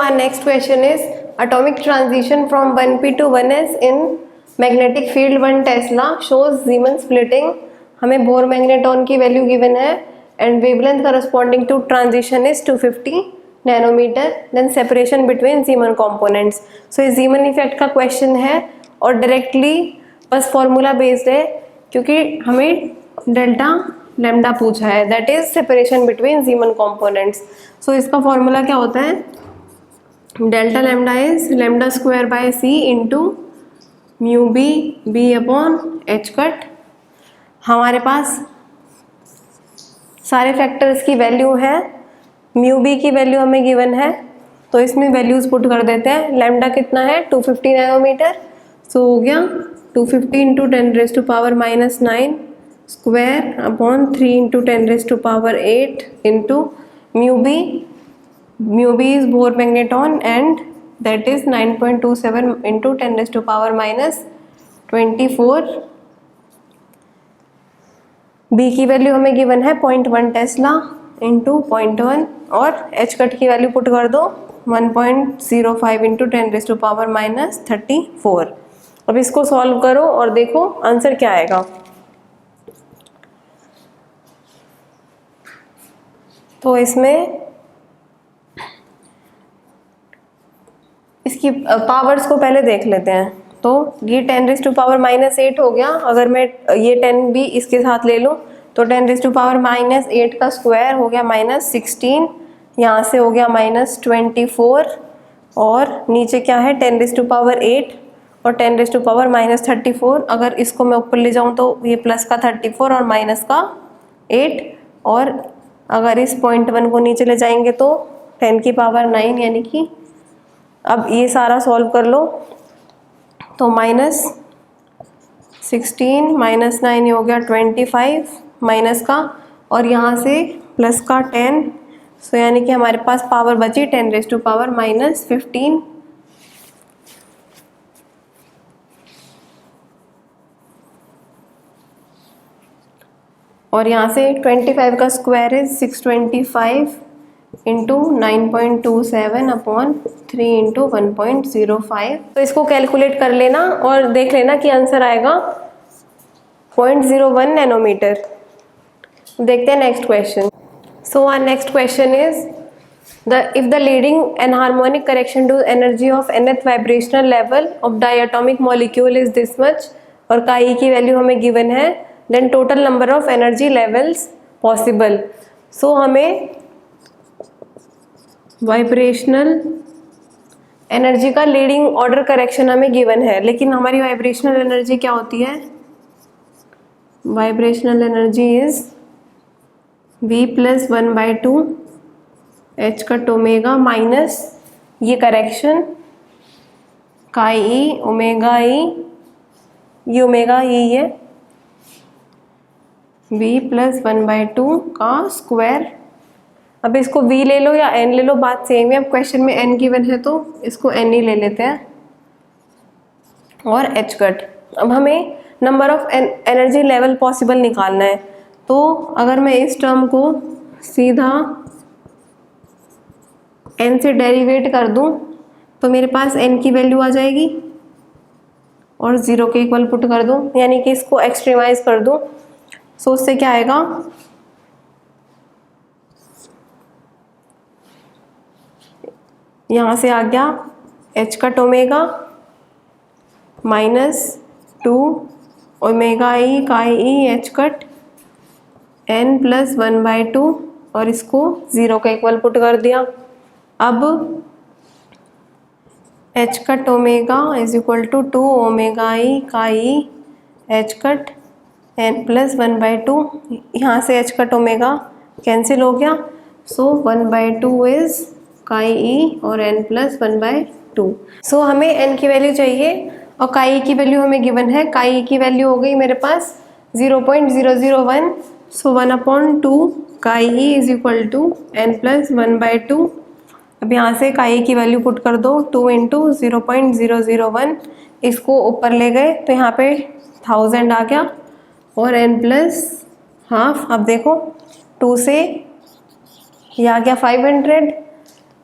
our next question is atomic transition from 1p to 1s in magnetic field 1 Tesla shows Zeeman splitting. हमें Bohr magneton की value given है and wavelength corresponding to transition is 250 nanometre. Then separation between Zeeman components. So ये Zeeman effect का question है और directly बस formula based है क्योंकि हमें डेल्टा लैम्डा पूछा है, that is separation between Zeeman components. So इसका फॉर्मूला क्या होता है? Delta lambda is lambda square by c into mu B upon h cut. हमारे पास सारे फैक्टर्स की वैल्यू है, म्यू बी की वैल्यू हमें गिवन है तो इसमें वैल्यूज पुट कर देते हैं. लैम्डा कितना है? 250 नैनोमीटर. सो हो गया 250 into 10⁻⁻9 square upon 3 into 10⁸ into mu B is Bohr magneton and that is 9.27 into 10⁻24. B की वैल्यू हमें गिवन है 0.1 टेस्ला इंटू 0.1 और एच कट की वैल्यू पुट कर दो 1.05 इंटू 10⁻34. अब इसको सॉल्व करो और देखो आंसर क्या आएगा. तो इसमें इसकी पावर्स को पहले देख लेते हैं. तो ये 10⁻⁻8 हो गया. अगर मैं ये 10 भी इसके साथ ले लूँ तो 10⁻⁻8 का स्क्वायर हो गया -16. यहाँ से हो गया -24 और नीचे क्या है 10⁸ और 10⁻⁻34. अगर इसको मैं ऊपर ले जाऊँ तो ये प्लस का 34 और माइनस का 8 और अगर इस 0.1 को नीचे ले जाएंगे तो 10⁹ यानी कि अब ये सारा सॉल्व कर लो तो -16 -9 ये हो गया 25 माइनस का और यहाँ से प्लस का 10. सो यानी कि हमारे पास पावर बची 10⁻⁻15. और यहाँ से 25 का square is 625 into 9.27 upon 3 into 1.05. तो इसको कैलकुलेट कर लेना और देख लेना कि आंसर आएगा 0.01 नैनोमीटर. देखते हैं next question. So our next question is if the leading anharmonic correction to energy of nth vibrational level of diatomic molecule is this much और काई की वैल्यू हमें गिवन है, then total number of energy levels possible. So हमें vibrational energy का leading order correction हमें given है, लेकिन हमारी वाइब्रेशनल एनर्जी क्या होती है? Vibrational energy is v + 1/2 h cut omega minus ये करेक्शन काई ई ओमेगा ई, ये ओमेगा ई है v + 1/2 का स्क्वायर. अब इसको v ले लो या n ले लो, बात सेम है. अब क्वेश्चन में n गिवन है तो इसको n ही ले लेते हैं और h कट. अब हमें number of energy level possible निकालना है. तो अगर मैं इस टर्म को सीधा n से डेरिवेट कर दूं तो मेरे पास n की वैल्यू आ जाएगी और 0 के इक्वल पुट कर दूं, यानी कि इसको एक्सट्रीमाइज कर दूं. सो उससे क्या आएगा? यहाँ से आ गया H cut omega -2 omega e chi e H cut n + 1/2 और इसको 0 का इक्वल पुट कर दिया. अब h cut omega is equal to 2 omega e chi e H cut n + 1/2. यहाँ से एच कट ओमेगा कैंसिल हो गया. सो 1/2 इज काई ई और n + 1/2. सो हमें n की वैल्यू चाहिए और काई की वैल्यू हमें गिवन है. काई की वैल्यू हो गई मेरे पास 0.001. So 1/2 chi e is equal to n + 1/2. अब यहाँ से काई की वैल्यू पुट कर दो 2 इंटू 0.001. इसको ऊपर ले गए तो यहाँ पे 1000 आ गया और n + ½. अब देखो 2 से ये आ गया 500.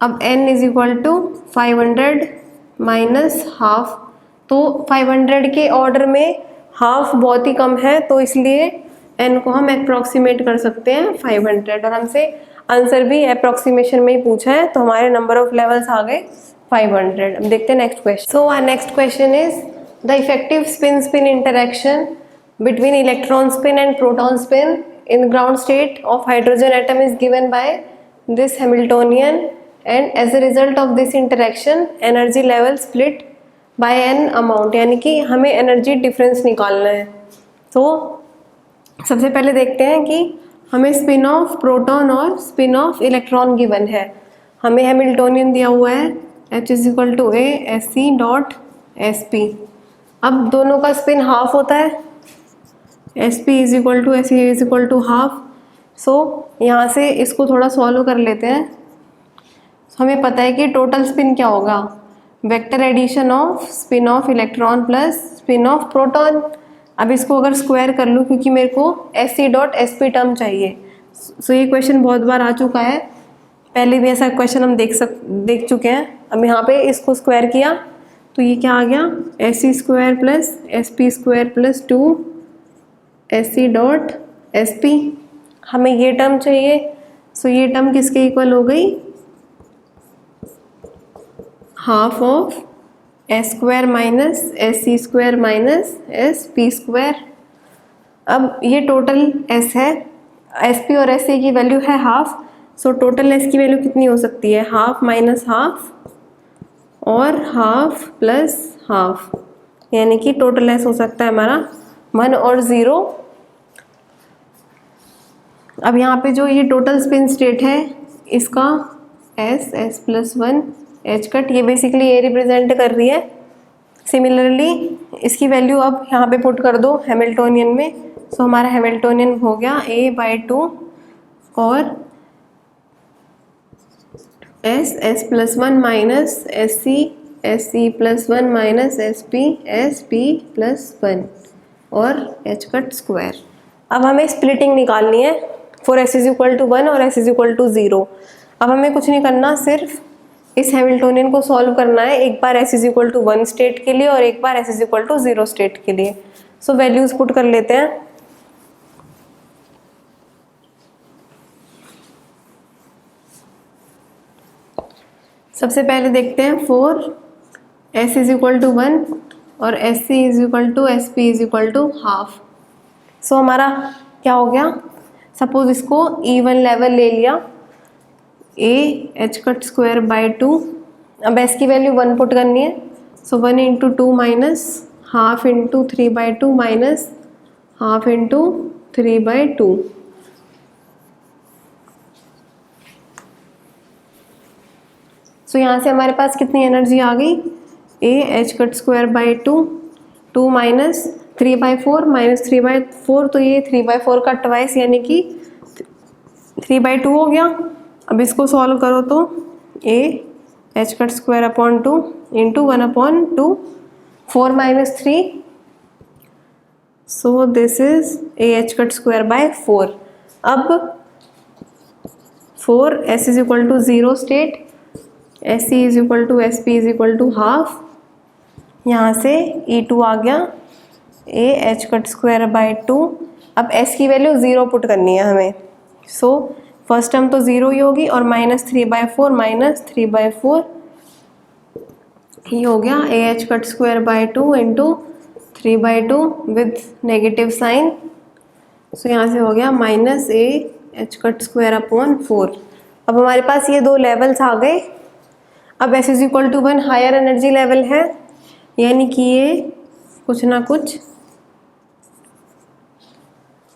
अब n is equal to 500 minus half, तो 500 के ऑर्डर में हाफ बहुत ही कम है, तो इसलिए n को हम अप्रॉक्सीमेट कर सकते हैं 500, और हमसे आंसर भी अप्रॉक्सीमेशन में ही पूछा है, तो हमारे नंबर ऑफ लेवल्स आ गए 500। अब देखते हैं next question. So our next question is the effective spin spin interaction between electron spin and proton spin in ground state of hydrogen atom is given by this Hamiltonian, and as a result of this interaction energy level split by n amount, यानी कि हमें energy difference निकालना है। तो सबसे पहले देखते हैं कि हमें स्पिन ऑफ प्रोटॉन और स्पिन ऑफ इलेक्ट्रॉन गिवन है। हमें हैमिल्टोनियन दिया हुआ है H = a sc dot sp। अब दोनों का स्पिन हाफ होता है, sp = sc = हाफ। सो यहाँ से इसको थोड़ा सॉल्व कर लेते हैं। हमें पता है कि टोटल स्पिन क्या होगा, vector addition of spin of electron plus spin of proton. अब इसको अगर स्क्वायर कर लूँ, क्योंकि मेरे को sc डॉट sp टर्म चाहिए। सो ये क्वेश्चन बहुत बार आ चुका है, पहले भी ऐसा क्वेश्चन हम देख चुके हैं। अब यहाँ पे इसको स्क्वायर किया तो ये क्या आ गया, sc² plus sp² plus 2 sc dot sp। हमें ये टर्म चाहिए, सो ये टर्म किसके इक्वल हो गई, half of s² minus sc² minus sp²। अब ये टोटल s है, sp और sc की वैल्यू है हाफ, सो टोटल s की वैल्यू कितनी हो सकती है, हाफ माइनस हाफ और हाफ प्लस हाफ, यानी कि टोटल s हो सकता है हमारा 1 और 0। अब यहाँ पे जो ये टोटल स्पिन स्टेट है इसका s + 1 h कट, ये बेसिकली ये रिप्रेजेंट कर रही है। सिमिलरली इसकी वैल्यू अब यहाँ पे पुट कर दो हैमिल्टोनियन में, सो हमारा हैमिल्टोनियन हो गया a/2 और s + 1 minus sc + 1 minus sp + 1 और h कट स्क्वायर। अब हमें स्प्लिटिंग निकालनी है फॉर s = 1 और s = 0। अब हमें कुछ नहीं करना, सिर्फ इस हैमिल्टोनियन को सॉल्व करना है, एक बार s = 1 स्टेट के लिए और एक बार s = 0 स्टेट के लिए। सो वैल्यूज पुट कर लेते हैं। सबसे पहले देखते हैं फॉर s = 1 और sc = sp = हाफ। सो हमारा क्या हो गया, सपोज इसको इवन लेवल ले लिया, a h cut square by 2। अब s की वैल्यू 1 पुट करनी है, सो 1 × 2 माइनस हाफ × 3/2 माइनस हाफ × 3/2। सो यहाँ से हमारे पास कितनी एनर्जी आ गई, a h cut square by 2 minus 3/4 minus 3/4, तो ये 3/4 का ट्वाइस यानी कि 3/2 हो गया। अब इसको सॉल्व करो तो a h cut square upon 2 into 1/2 4 minus 3, so this is a h cut square bye 4। अब 4 s = 0 state, sc = sp = half. यहाँ से E2 आ गया a h cut square by 2। अब s की वैल्यू 0 पुट करनी है हमें, सो फर्स्ट टर्म तो 0 ही होगी और माइनस 3/4 माइनस 3/4, ये हो गया a h cut square by 2 into 3/2 with negative sign. So यहाँ से हो गया minus a h cut square upon 4। अब हमारे पास ये दो लेवल्स आ गए। अब s = 1 हायर एनर्जी लेवल है, यानी कि ये कुछ ना कुछ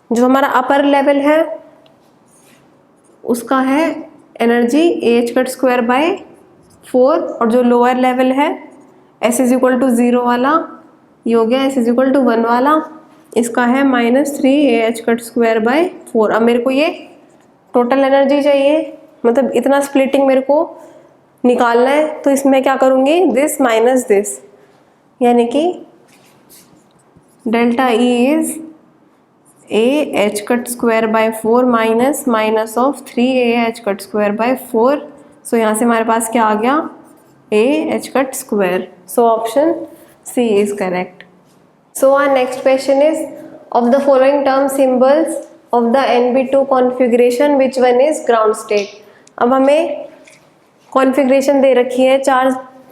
जो हमारा अपर लेवल है उसका है energy a h cut square bye 4, और जो लोअर लेवल है s = 0 वाला, ये हो गया s = 1 वाला, इसका है -3 a h cut square bye 4। अब मेरे को ये टोटल एनर्जी चाहिए, मतलब इतना स्प्लिटिंग मेरे को निकालना है, तो इसमें क्या करूँगी, दिस माइनस दिस, यानी कि delta E is a h cut square bye 4 minus of 3 a h cut square bye 4। सो यहाँ से हमारे पास क्या आ गया, AH cut square. So option C is correct. So our next question is, of the following term symbols of the NB2 configuration which one is ground state? अब हमें configuration दे रखी है,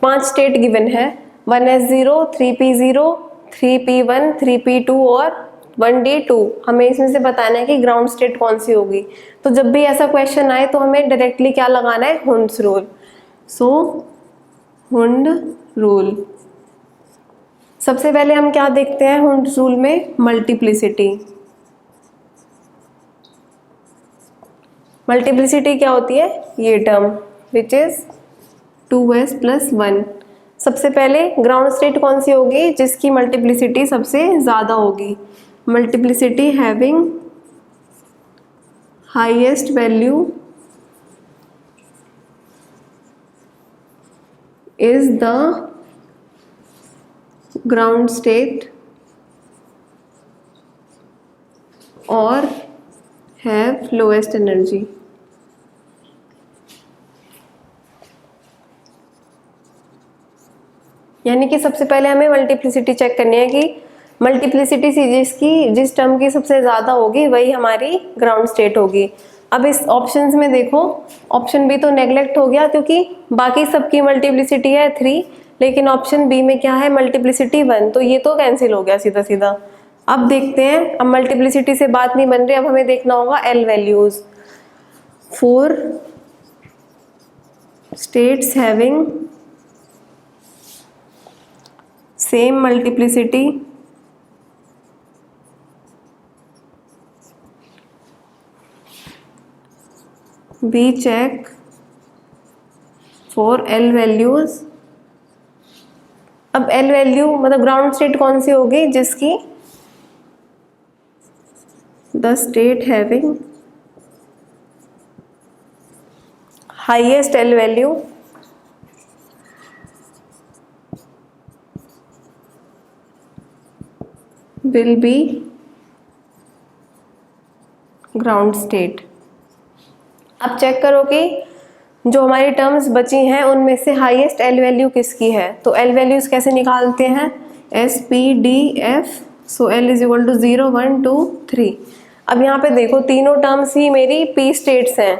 5 state given है, 1s0, 3p0, 3p1, 3p2 और 1d2। हमें इसमें से बताना है कि ग्राउंड स्टेट कौन सी होगी। तो जब भी ऐसा क्वेश्चन आए तो हमें डायरेक्टली क्या लगाना है, हुंड्स रूल। सो हुंड रूल, सबसे पहले हम क्या देखते हैं हुंड्स रूल में, मल्टीप्लिसिटी। मल्टीप्लिसिटी क्या होती है, ये टर्म विच इज 2s + 1। सबसे पहले ग्राउंड स्टेट कौन सी होगी, जिसकी मल्टीप्लिसिटी सबसे ज़्यादा होगी। Multiplicity having highest value is the ground state और हैव लोएस्ट एनर्जी। यानी कि सबसे पहले हमें मल्टीप्लिसिटी चेक करनी है कि मल्टीप्लिसिटी जिस टर्म की सबसे ज़्यादा होगी वही हमारी ग्राउंड स्टेट होगी। अब इस ऑप्शंस में देखो, ऑप्शन बी तो नेगलेक्ट हो गया क्योंकि बाकी सबकी मल्टीप्लिसिटी है 3, लेकिन ऑप्शन बी में क्या है, मल्टीप्लिसिटी 1, तो ये तो कैंसिल हो गया सीधा सीधा। अब देखते हैं, अब मल्टीप्लिसिटी से बात नहीं बन रही, अब हमें देखना होगा L values. 4 states having same multiplicity we check for L values। अब L वैल्यू मतलब ग्राउंड स्टेट कौन सी होगी, जिसकी the state having highest L value will be ground state. अब चेक करो कि जो हमारी टर्म्स बची हैं उनमें से हाईएस्ट एल वैल्यू किसकी है। तो एल वैल्यूज कैसे निकालते हैं, S P D F. So L is equal to 0 1 2 3। अब यहाँ पे देखो तीनों टर्म्स ही मेरी पी स्टेट्स हैं,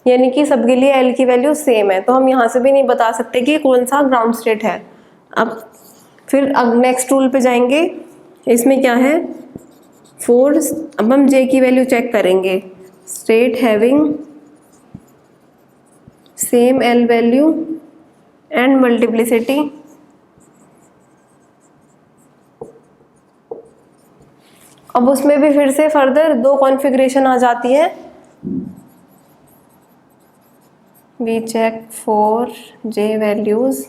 यानी कि सबके लिए एल की वैल्यू सेम है, तो हम यहाँ से भी नहीं बता सकते कि कौन सा ग्राउंड स्टेट है। अब फिर नेक्स्ट रूल पे जाएंगे, इसमें क्या है 4। अब हम जे की वैल्यू चेक करेंगे, state having same L value and multiplicity अब उसमें भी फिर से फर्दर 2 कॉन्फ़िगरेशन आ जाती है। We check for J values,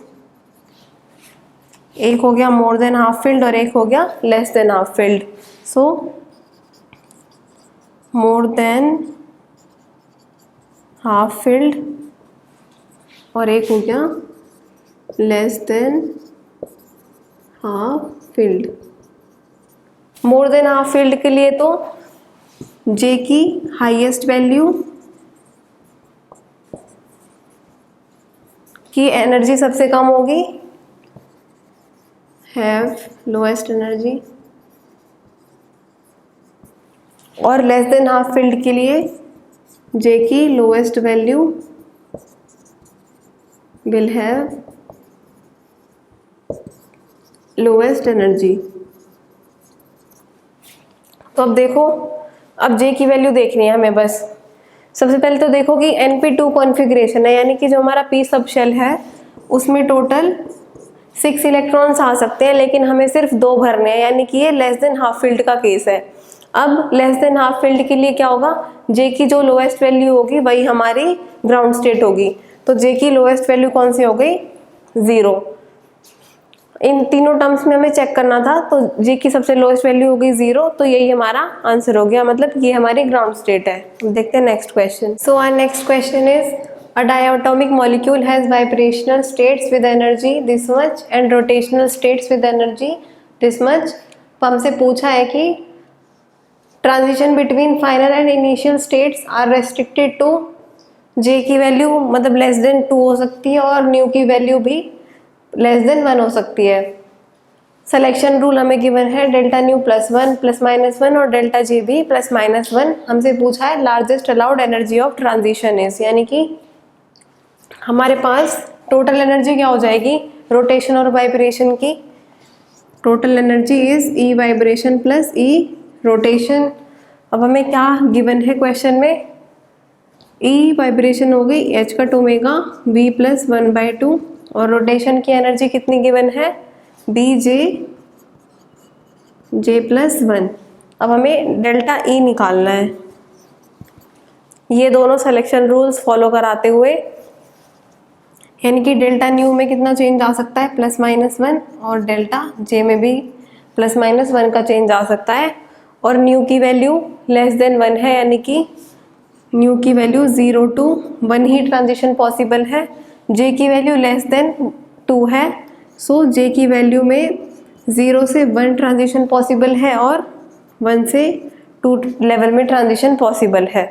एक हो गया मोर देन हाफ फिल्ड और एक हो गया लेस देन हाफ फिल्ड। सो मोर देन हाफ फिल्ड और एक हो गया less than half filled. More than half field के लिए तो जे की हाईएस्ट वैल्यू की एनर्जी सबसे कम होगी, हैव लोएस्ट एनर्जी, और लेस देन हाफ फील्ड के लिए जे की lowest value will have lowest energy. तो अब देखो, अब जे की वैल्यू देखनी है हमें बस। सबसे पहले तो देखो कि np2 कॉन्फ़िगरेशन है, यानी कि जो हमारा p सब शेल है उसमें टोटल 6 इलेक्ट्रॉन्स आ सकते हैं, लेकिन हमें सिर्फ 2 भरने हैं, यानी कि ये लेस देन हाफ फील्ड का केस है। अब लेस देन हाफ फील्ड के लिए क्या होगा, जे की जो लोएस्ट वैल्यू होगी वही हमारी ग्राउंड स्टेट होगी। तो जे की लोएस्ट वैल्यू कौन सी हो गई, 0। इन तीनों टर्म्स में हमें चेक करना था, तो जे की सबसे लोएस्ट वैल्यू होगी 0, तो यही हमारा आंसर हो गया, मतलब ये हमारी ग्राउंड स्टेट है। देखते हैं next question. So our next question is, a diatomic molecule has vibrational states with energy this much and rotational states with energy this much. तो हमसे पूछा है कि transition between final and initial states are restricted to J की value मतलब less than 2 हो सकती है और न्यू की वैल्यू भी लेस देन 1 हो सकती है। सिलेक्शन रूल हमें गिवन है डेल्टा न्यू +1 ±1 और डेल्टा जे भी +-1। हमसे पूछा है largest allowed energy of transition is, यानी कि हमारे पास टोटल एनर्जी क्या हो जाएगी रोटेशन और वाइब्रेशन की। Total energy is E vibration plus E rotation. अब हमें क्या गिवन है क्वेश्चन में, ई वाइब्रेशन हो गई एच कट ओमेगा v + 1/2 और रोटेशन की एनर्जी कितनी गिवन है बी जे +1। अब हमें डेल्टा ई निकालना है, ये दोनों सिलेक्शन रूल्स फॉलो कराते हुए, यानी कि डेल्टा न्यू में कितना चेंज आ सकता है +-1 और डेल्टा जे में भी +-1 का चेंज आ सकता है। और न्यू की वैल्यू लेस देन 1 है, यानी कि न्यू की value 0 to 1 he transition possible है। जे की वैल्यू लेस देन 2 है, सो जे की वैल्यू में 0 से 1 ट्रांजिशन पॉसिबल है और 1 से 2 लेवल में ट्रांजिशन पॉसिबल है।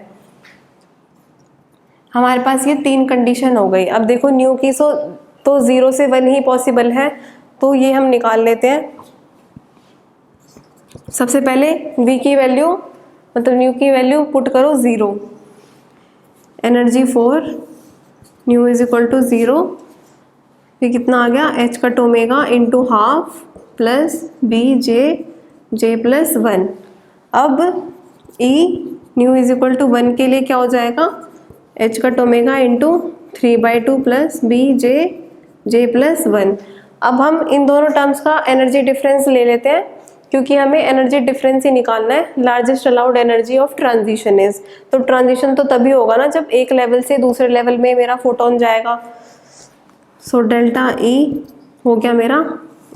हमारे पास ये 3 कंडीशन हो गई। अब देखो न्यू की तो 0 से 1 ही पॉसिबल है, तो ये हम निकाल लेते हैं। सबसे पहले v की वैल्यू मतलब न्यू की वैल्यू पुट करो 0, energy for nu is equal to 0, ये कितना आ गया h cut omega into half plus B J +1। अब e nu is equal to 1 के लिए क्या हो जाएगा h cut omega into 3/2 plus B J +1। अब हम इन दोनों टर्म्स का एनर्जी डिफरेंस ले लेते हैं, क्योंकि हमें एनर्जी डिफरेंस ही निकालना है। Largest allowed energy of transition is, तो ट्रांजिशन तो तभी होगा ना जब एक लेवल से दूसरे लेवल में मेरा फोटोन जाएगा। सो डेल्टा ई हो गया मेरा,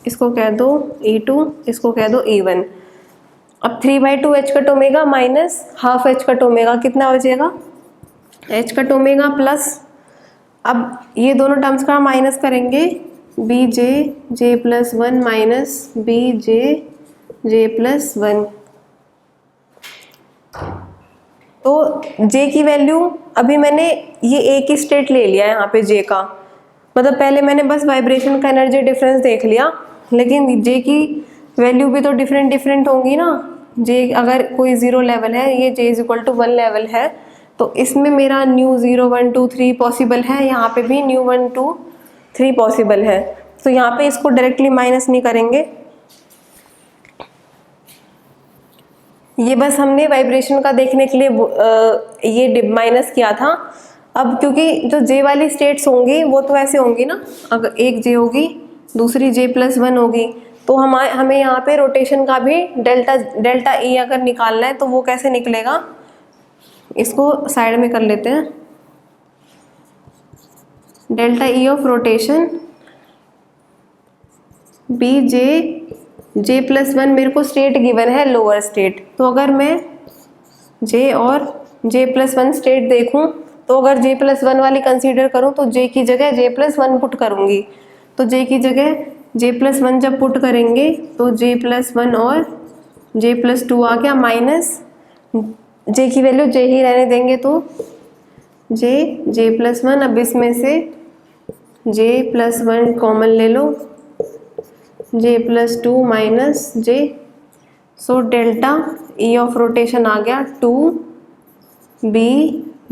इसको कह दो E2, इसको कह दो E1। अब 3/2 h cut omega minus half h cut omega कितना बचेगा h कट ओमेगा प्लस, अब ये दोनों टर्म्स का माइनस करेंगे B J +1 minus B J +1। तो j की वैल्यू अभी मैंने ये एक ही स्टेट ले लिया है यहाँ पे j का, मतलब पहले मैंने बस वाइब्रेशन का एनर्जी डिफरेंस देख लिया, लेकिन j की वैल्यू भी तो डिफरेंट होंगी ना। j अगर कोई 0 लेवल है, ये j is equal to 1 level है, तो इसमें मेरा न्यू 0 1 2 3 पॉसिबल है, यहाँ पे भी न्यू 1 2 3 पॉसिबल है। तो यहाँ पे इसको डायरेक्टली माइनस नहीं करेंगे, ये बस हमने वाइब्रेशन का देखने के लिए ये माइनस किया था। अब क्योंकि जो जे वाली स्टेट्स होंगी वो तो ऐसे होंगी ना, अगर एक जे होगी दूसरी J+1 होगी, तो हमें यहाँ पे रोटेशन का भी डेल्टा ई अगर निकालना है तो वो कैसे निकलेगा, इसको साइड में कर लेते हैं। Delta E of rotation B J+1 मेरे को स्टेट गिवन है लोअर स्टेट, तो अगर मैं J और J+1 स्टेट देखूं, तो अगर J+1 वाली कंसीडर करूं तो J की जगह J+1 पुट करूंगी, तो J की जगह J+1 जब पुट करेंगे तो J+1 और J+2 आ गया, माइनस J की वैल्यू J ही रहने देंगे, तो J+1। अब इसमें से J+1 कॉमन ले लो, J+2 minus J, so delta E of rotation आ गया 2B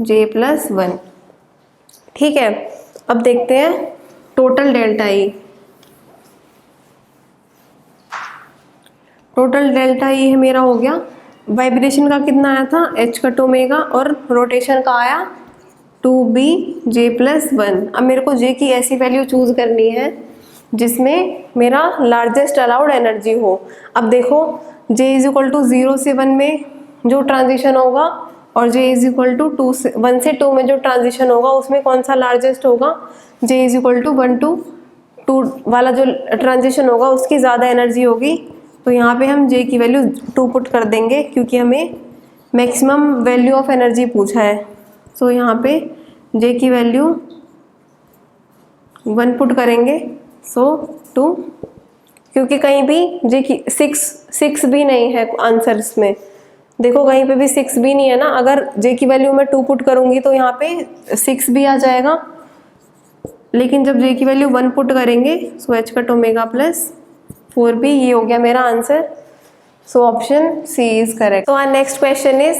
J+1। ठीक है, अब देखते हैं total delta E. Total delta E मेरा हो गया, वाइब्रेशन का कितना आया था h कट ओमेगा और रोटेशन का आया 2B J+1। अब मेरे को J की ऐसी वैल्यू चूज करनी है जिसमें मेरा लार्जेस्ट अलाउड एनर्जी हो। अब देखो J इज इक्वल टू 0 से 1 में जो ट्रांजिशन होगा और J इज इक्वल टू 1 से 2 में जो ट्रांजिशन होगा उसमें कौन सा लार्जेस्ट होगा, J is equal to 1 to 2 वाला जो ट्रांजिशन होगा उसकी ज़्यादा एनर्जी होगी। तो यहाँ पे हम J की वैल्यू 2 पुट कर देंगे, क्योंकि हमें मैक्सिमम वैल्यू ऑफ एनर्जी पूछा है। सो यहाँ पे J की वैल्यू 1 पुट करेंगे, सो 2, क्योंकि कहीं भी J की 6 भी नहीं है आंसर्स में, देखो कहीं पे भी 6 भी नहीं है ना, अगर J की वैल्यू मैं 2 पुट करूंगी तो यहाँ पे 6 भी आ जाएगा, लेकिन जब J की वैल्यू 1 पुट करेंगे so H cut omega plus 4B, ये हो गया मेरा answer. So option C is correct. तो our next question is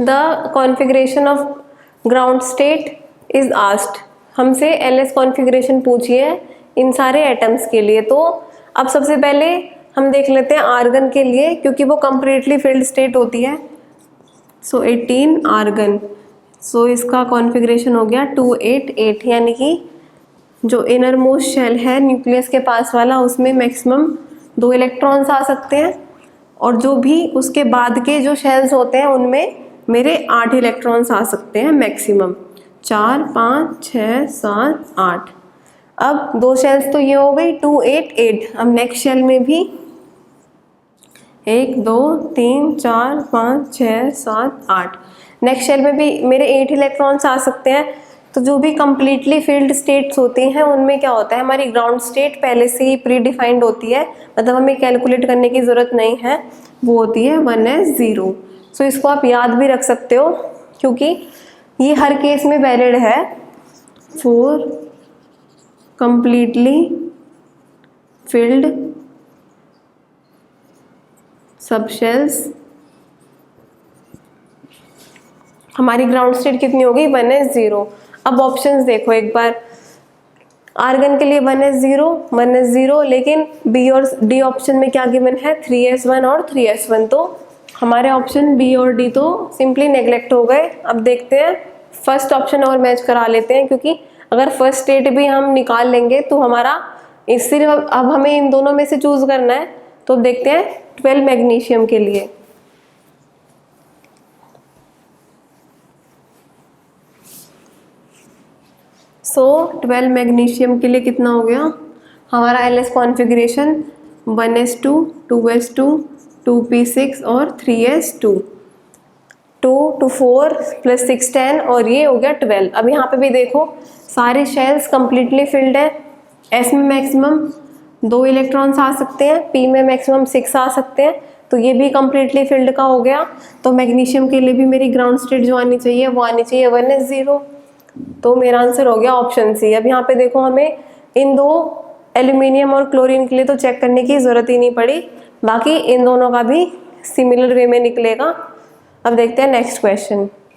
the configuration of ground state is asked. हमसे LS कॉन्फ़िगरेशन पूछी है इन सारे एटम्स के लिए। तो अब सबसे पहले हम देख लेते हैं आर्गन के लिए, क्योंकि वो कंप्लीटली फिल्ड स्टेट होती है। सो 18 आर्गन, सो इसका कॉन्फ़िगरेशन हो गया 288, यानी कि जो इनर मोस्ट शेल है न्यूक्लियस के पास वाला, उसमें मैक्सिमम 2 इलेक्ट्रॉन्स आ सकते हैं, और जो भी उसके बाद के जो शेल्स होते हैं उनमें मेरे 8 इलेक्ट्रॉन्स आ सकते हैं मैक्सिमम, 4, 5, 6, 7, 8। अब 2 शेल्स तो ये हो गई 2, 8, 8। अब नेक्स्ट शेल में भी 1, 2, 3, 4, 5, 6, 7, 8। नेक्स्ट शेल में भी मेरे 8 इलेक्ट्रॉन्स आ सकते हैं। तो जो भी कंप्लीटली फील्ड स्टेट्स होती हैं उनमें क्या होता है, हमारी ग्राउंड स्टेट पहले से ही प्री डिफाइंड होती है, मतलब हमें कैलकुलेट करने की ज़रूरत नहीं है, वो होती है 1s0। सो इसको आप याद भी रख सकते हो, क्योंकि ये हर केस में वैलिड है फॉर कंप्लीटली फिल्ड सबशेल्स। हमारी ग्राउंड स्टेट कितनी हो गई, 1s0। अब ऑप्शंस देखो एक बार, आर्गन के लिए 1s0, 1s0, लेकिन बी और डी ऑप्शन में क्या गिवन है, 3s1 और 3s1। तो हमारे ऑप्शन बी और डी तो सिंपली नेग्लेक्ट हो गए। अब देखते हैं फर्स्ट ऑप्शन और मैच करा लेते हैं, क्योंकि अगर फर्स्ट स्टेट भी हम निकाल लेंगे तो हमारा सिर्फ अब हमें इन दोनों में से चूज करना है। तो देखते हैं 12 मैग्नीशियम के लिए। सो 12 मैग्नीशियम के लिए कितना हो गया हमारा LS configuration, 1s2, 2s2, 2p6 और 3s2, 2 to 4 + 6 10, और ये हो गया 12। अब यहाँ पे भी देखो सारे शेल्स कंप्लीटली फिल्ड है। S में मैक्सिमम 2 इलेक्ट्रॉन्स आ सकते हैं, P में मैक्सिमम 6 आ सकते हैं, तो ये भी कंप्लीटली फिल्ड का हो गया। तो मैग्नीशियम के लिए भी मेरी ग्राउंड स्टेट जो आनी चाहिए वो आनी चाहिए 1s0। तो मेरा आंसर हो गया ऑप्शन सी। अब यहाँ पे देखो हमें इन 2 एल्यूमिनियम और क्लोरीन के लिए तो चेक करने की ज़रूरत ही नहीं पड़ी, बाकी इन दोनों का भी सिमिलर वे में निकलेगा। अब देखते हैं नेक्स्ट क्वेश्चन।